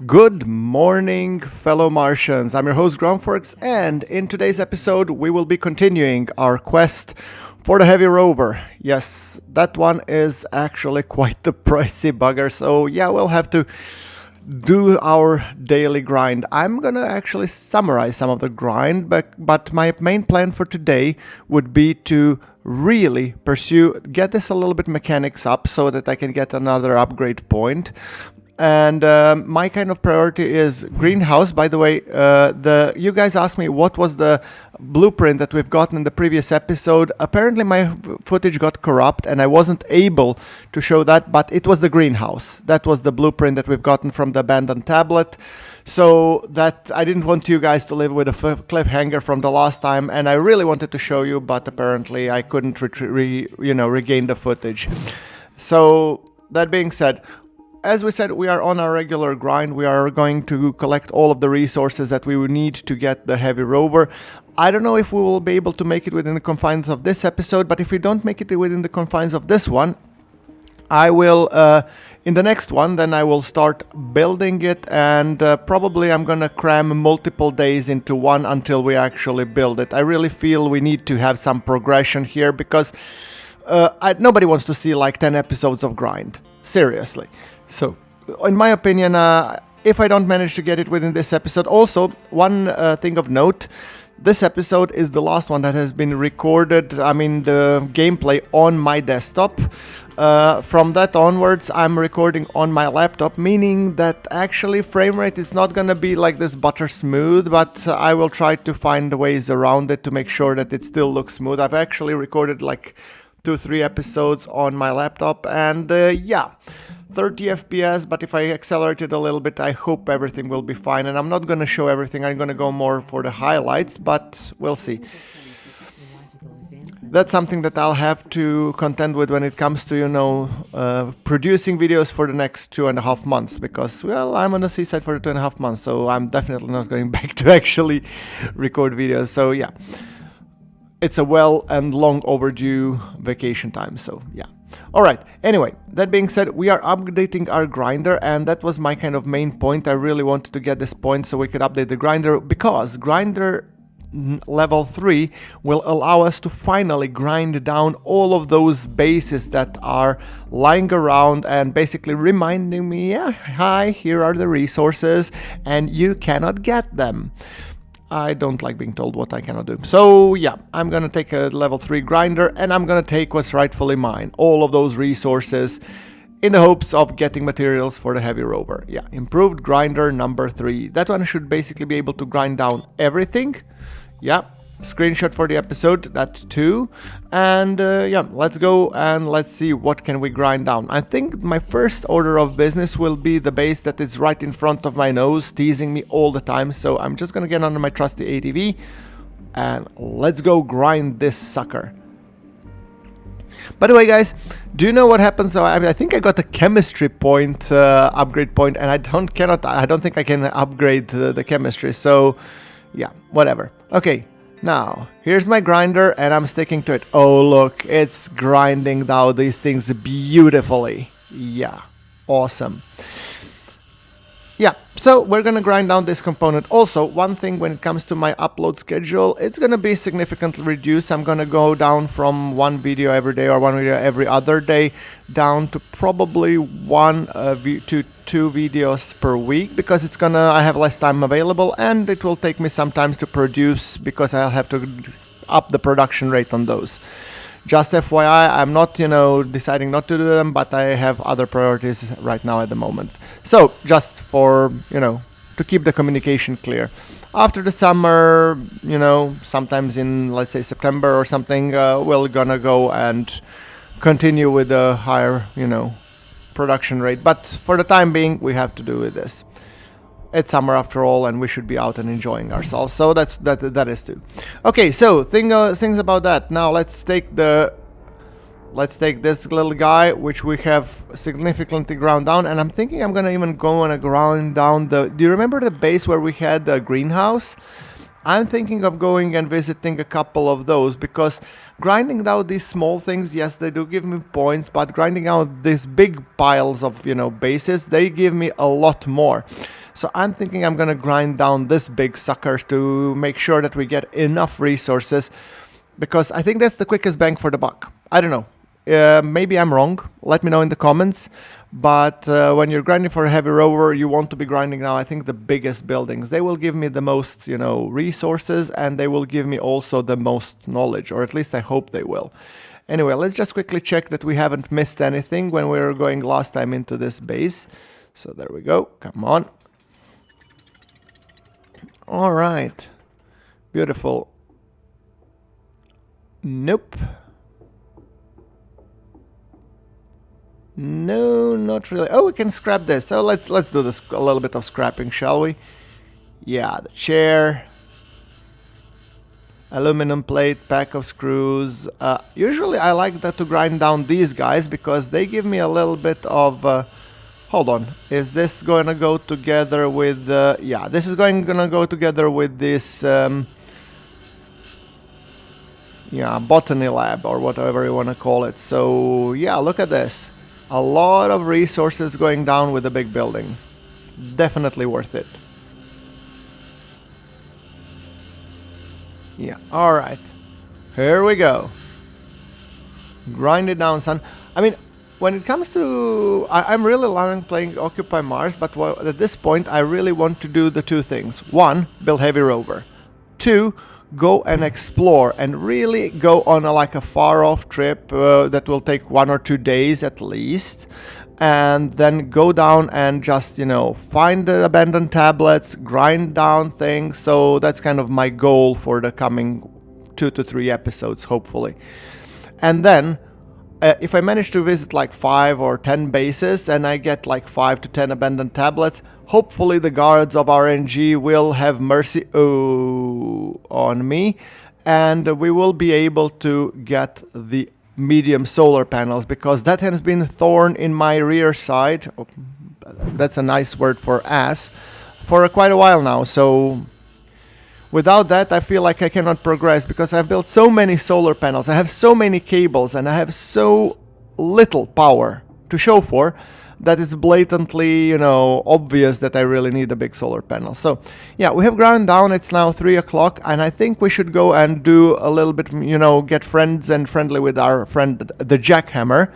Good morning, fellow Martians. I'm your host, GrunfWorks, and in today's episode, we will be continuing our quest for the heavy rover. Yes, that one is actually quite the pricey bugger, so yeah, we'll have to do our daily grind. I'm gonna actually summarize some of the grind, but my main plan for today would be to really get this a little bit mechanics up so that I can get another upgrade point. And my kind of priority is greenhouse. By the way, you guys asked me what was the blueprint that we've gotten in the previous episode. Apparently my footage got corrupt and I wasn't able to show that, but it was the greenhouse. That was the blueprint that we've gotten from the abandoned tablet. So that I didn't want you guys to live with a cliffhanger from the last time, and I really wanted to show you, but apparently I couldn't regain the footage. So that being said, as we said, we are on our regular grind. We are going to collect all of the resources that we will need to get the heavy rover. I don't know if we will be able to make it within the confines of this episode, but if we don't make it within the confines of this one, I will, in the next one, then I will start building it, and probably I'm gonna cram multiple days into one until we actually build it. I really feel we need to have some progression here because nobody wants to see like 10 episodes of grind. Seriously. So, in my opinion, if I don't manage to get it within this episode, also, one thing of note, this episode is the last one that has been recorded, the gameplay on my desktop. From that onwards, I'm recording on my laptop, meaning that actually frame rate is not gonna be like this butter smooth, but I will try to find ways around it to make sure that it still looks smooth. I've actually recorded like 2-3 episodes on my laptop, and yeah, 30 FPS, but if I accelerate it a little bit, I hope everything will be fine. And I'm not going to show everything, I'm going to go more for the highlights, but we'll see. That's something that I'll have to contend with when it comes to, producing videos for the next 2.5 months, because, well, I'm on the seaside for the 2.5 months, so I'm definitely not going back to actually record videos. So yeah, it's a well and long overdue vacation time, so yeah. Alright, anyway, that being said, we are updating our grinder, and that was my kind of main point. I really wanted to get this point so we could update the grinder, because grinder level 3 will allow us to finally grind down all of those bases that are lying around and basically reminding me, yeah, hi, here are the resources, and you cannot get them. I don't like being told what I cannot do. So yeah, I'm gonna take a level 3 grinder and I'm gonna take what's rightfully mine, all of those resources, in the hopes of getting materials for the heavy rover. Yeah, improved grinder number 3. That one should basically be able to grind down everything. Yeah, screenshot for the episode, that's 2. And yeah, let's go and let's see what can we grind down. I think my first order of business will be the base that is right in front of my nose, teasing me all the time. So I'm just gonna get under my trusty ATV and let's go grind this sucker. By the way, guys, do you know what happens? So I think I got a chemistry point, upgrade point, and I don't think I can upgrade the chemistry. So yeah, whatever. Okay. Now, here's my grinder, and I'm sticking to it. Oh, look, it's grinding down these things beautifully. Yeah, awesome. Yeah, so we're gonna grind down this component. Also, one thing when it comes to my upload schedule, it's gonna be significantly reduced. I'm gonna go down from one video every day or one video every other day down to probably 1 to 2 videos per week, because I have less time available, and it will take me some time to produce because I'll have to up the production rate on those. Just FYI, I'm not, deciding not to do them, but I have other priorities right now at the moment. So, just for, to keep the communication clear. After the summer, sometimes in, let's say, September or something, we're gonna go and continue with a higher, production rate. But for the time being, we have to do with this. It's summer after all, and we should be out and enjoying ourselves. So that is too. Okay, so things about that. Now let's take this little guy, which we have significantly ground down, and I'm thinking I'm gonna even go and grind down do you remember the base where we had the greenhouse? I'm thinking of going and visiting a couple of those, because grinding out these small things, yes, they do give me points, but grinding out these big piles of, bases, they give me a lot more. So I'm thinking I'm gonna grind down this big sucker to make sure that we get enough resources, because I think that's the quickest bang for the buck. I don't know. Maybe I'm wrong. Let me know in the comments. But when you're grinding for a heavy rover, you want to be grinding now, I think, the biggest buildings. They will give me the most, you know, resources, and they will give me also the most knowledge, or at least I hope they will. Anyway, let's just quickly check that we haven't missed anything when we were going last time into this base. So there we go. Come on. All right. Beautiful. Nope. No, not really. Oh, we can scrap this. So let's do this, a little bit of scrapping, shall we? Yeah, the chair. Aluminum plate, pack of screws. Usually I like that to grind down these guys because they give me a little bit of... hold on. Is this going to go together with... yeah, this is going to go together with this... yeah, botany lab or whatever you want to call it. So, yeah, look at this. A lot of resources going down with a big building. Definitely worth it. Yeah, alright. Here we go. Grind it down, son. I mean, when it comes to... I'm really loving playing Occupy Mars, but at this point I really want to do the two things. One, build heavy rover. Two, go and explore and really go on like a far-off trip that will take 1 or 2 days at least. And then go down and just, you know, find the abandoned tablets, grind down things. So that's kind of my goal for the coming 2 to 3 episodes, hopefully. And then, if I manage to visit like 5 or 10 bases and I get like 5 to 10 abandoned tablets, hopefully the guards of RNG will have mercy on me. And we will be able to get the medium solar panels, because that has been a thorn in my rear side. Oh, that's a nice word for ass, for quite a while now. So without that I feel like I cannot progress, because I've built so many solar panels, I have so many cables, and I have so little power to show for that it's blatantly, you know, obvious that I really need a big solar panel. So yeah, we have ground down. It's now 3 o'clock, and I think we should go and do a little bit, you know, get friends and friendly with our friend the jackhammer.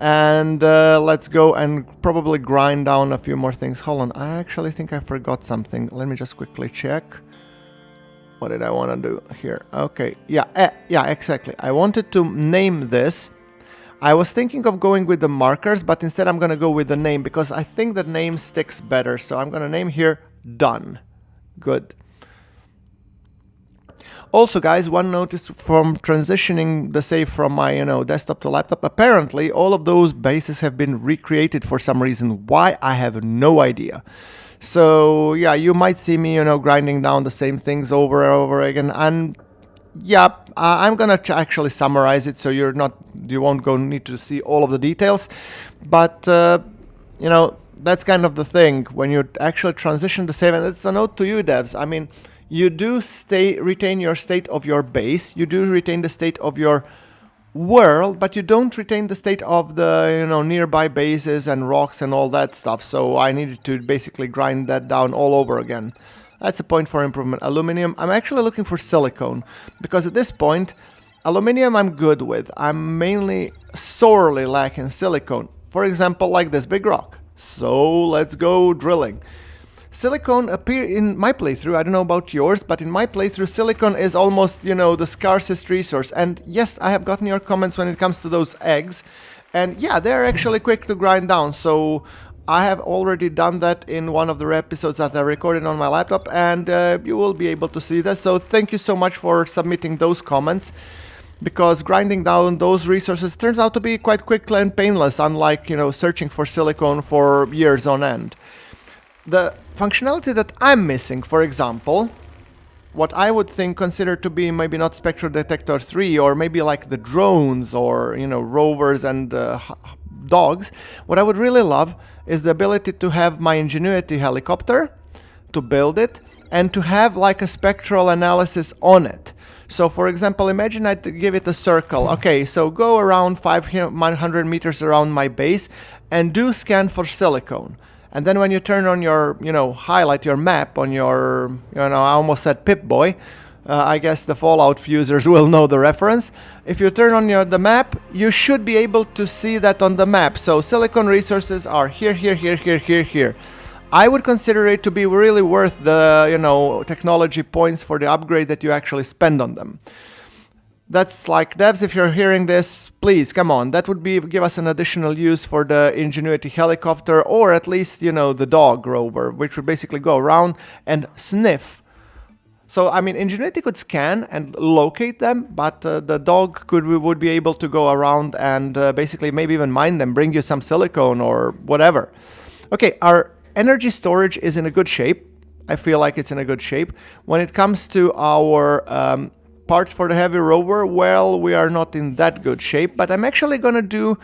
And let's go and probably grind down a few more things. Hold on, I actually think I forgot something. Let me just quickly check. What did I want to do here? Okay, yeah, yeah, exactly. I wanted to name this. I was thinking of going with the markers, but instead I'm going to go with the name, because I think the name sticks better. So I'm going to name here Done. Good. Also, guys, one notice from transitioning the save from my, you know, desktop to laptop. Apparently, all of those bases have been recreated for some reason. Why? I have no idea. So yeah, you might see me, you know, grinding down the same things over and over again. And yeah, I'm gonna actually summarize it, so you won't need to see all of the details. But you know, that's kind of the thing when you actually transition the save. And it's a note to you, devs. I mean, you do retain your state of your base, you do retain the state of your world, but you don't retain the state of the, you know, nearby bases and rocks and all that stuff. So I needed to basically grind that down all over again. That's a point for improvement. Aluminium, I'm actually looking for silicone, because at this point, aluminium I'm good with. I'm mainly sorely lacking silicone. For example, like this big rock. So let's go drilling. Silicone appear in my playthrough, I don't know about yours, but in my playthrough, silicone is almost, you know, the scarcest resource. And yes, I have gotten your comments when it comes to those eggs. And yeah, they're actually quick to grind down. So I have already done that in one of the episodes that I recorded on my laptop, and you will be able to see that. So thank you so much for submitting those comments, because grinding down those resources turns out to be quite quick and painless, unlike, you know, searching for silicone for years on end. The functionality that I'm missing, for example, what I would consider to be maybe not Spectral Detector 3, or maybe like the drones, or, you know, rovers and dogs, what I would really love is the ability to have my Ingenuity helicopter, to build it, and to have like a spectral analysis on it. So for example, imagine I give it a circle. Okay, so go around 500 meters around my base and do scan for silicone. And then when you turn on your, highlight your map on your, I almost said Pip-Boy. I guess the Fallout users will know the reference. If you turn on the map, you should be able to see that on the map. So silicon resources are here, here, here, here, here, here. I would consider it to be really worth the, technology points for the upgrade that you actually spend on them. That's like, devs, if you're hearing this, please, come on. That would give us an additional use for the Ingenuity helicopter, or at least, the dog rover, which would basically go around and sniff. So, I mean, Ingenuity could scan and locate them, but the dog would be able to go around and basically maybe even mine them, bring you some silicone or whatever. Okay, our energy storage is in a good shape. I feel like it's in a good shape. When it comes to our parts for the heavy rover, well, we are not in that good shape, but I'm actually going to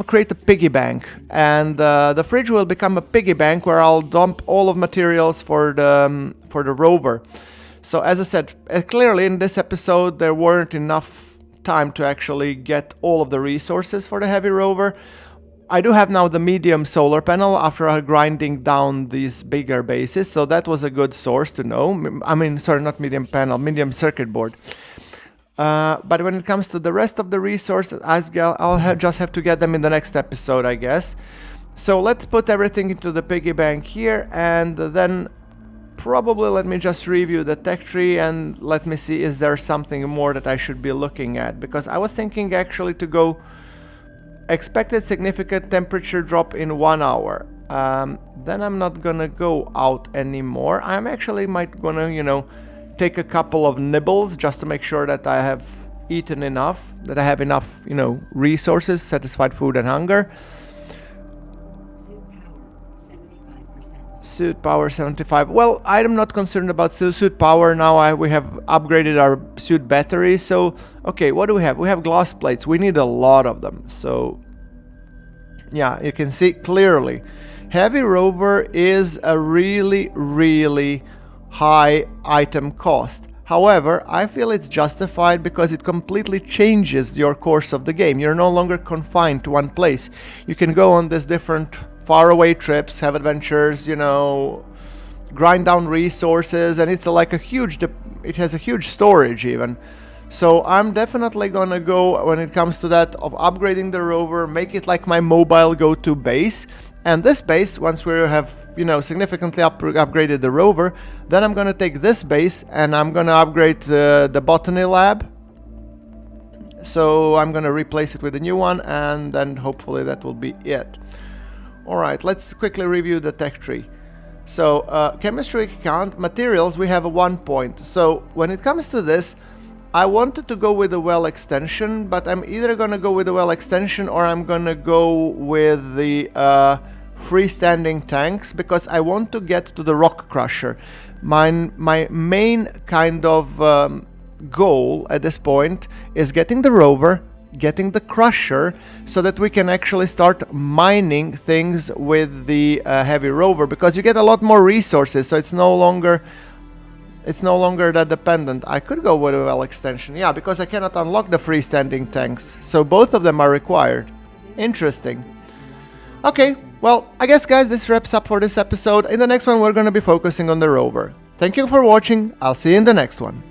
create a piggy bank, and the fridge will become a piggy bank where I'll dump all of materials for the rover. So as I said, clearly in this episode there weren't enough time to actually get all of the resources for the heavy rover. I do have now the medium solar panel after grinding down these bigger bases, so that was a good source to know. I mean, sorry, not medium panel, medium circuit board. But when it comes to the rest of the resources, I'll just have to get them in the next episode, I guess. So let's put everything into the piggy bank here, and then probably let me just review the tech tree and let me see, is there something more that I should be looking at? Because I was thinking actually to go expected significant temperature drop in 1 hour. Then I'm not gonna go out anymore. I'm actually gonna, take a couple of nibbles just to make sure that I have eaten enough, that I have enough, resources, satisfied food and hunger. Suit power 75. Well, I'm not concerned about suit power now. We have upgraded our suit battery. So, okay, what do we have? We have glass plates. We need a lot of them. So, yeah, you can see clearly. Heavy rover is a really, really high item cost. However, I feel it's justified because it completely changes your course of the game. You're no longer confined to one place. You can go on these different faraway trips, have adventures, grind down resources, and it's like it has a huge storage even. So I'm definitely gonna go, when it comes to that, of upgrading the rover, make it like my mobile go-to base. And this base, once we have, significantly upgraded the rover, then I'm gonna take this base and I'm gonna upgrade the botany lab. So I'm gonna replace it with a new one, and then hopefully that will be it. Alright, let's quickly review the tech tree. So, chemistry count, materials, we have a 1 point. So, when it comes to this, I wanted to go with the well extension, but I'm either gonna go with the well extension or I'm gonna go with the freestanding tanks, because I want to get to the rock crusher. My main kind of goal at this point is getting the rover, getting the crusher, so that we can actually start mining things with the heavy rover, because you get a lot more resources, so it's no longer that dependent. I could go with a well extension, yeah, because I cannot unlock the freestanding tanks, so both of them are required. Interesting. Okay, well, I guess, guys, this wraps up for this episode. In the next one, we're going to be focusing on the rover. Thank you for watching. I'll see you in the next one.